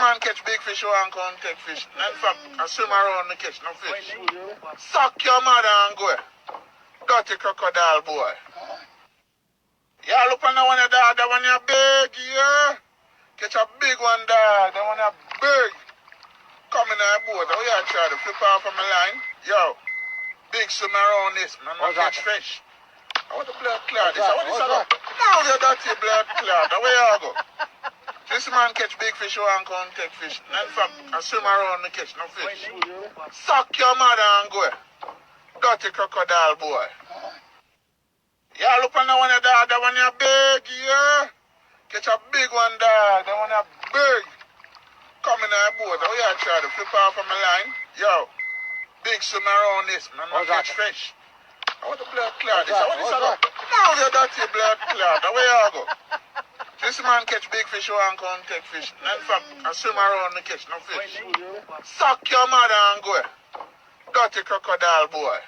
man catch big fish, you want to come take fish. In fact, I swim around and catch no fish. Suck your mother and go. Dirty crocodile boy. Yeah, look on the one, dog. That one is big, yeah. Catch a big one, dog. That one is big. Come in our boat. Oh, yeah, try to flip off on my line. Yo, big swim around this, man. Man catch fish. I want the blood clot. This is what this is. Now you dirty blood clot. Where you go? This man catch big fish, you want to come take fish. In fact, I swim around and catch no fish. Suck your mother and go. Dirty crocodile boy. Yeah, look on the one, dog. That one is big, yeah. Catch a big one, dog. That one is big. Come in our boat. Oh, yeah, try to flip off on my line. Yo, big swim around this, man. Man catch fish. I want the blood clot. This is what this is. Now you dirty blood clot. Where you go? This man catch big fish, you want to come take fish. In fact, I swim around and catch no fish. Suck your mother and go. Dirty crocodile boy.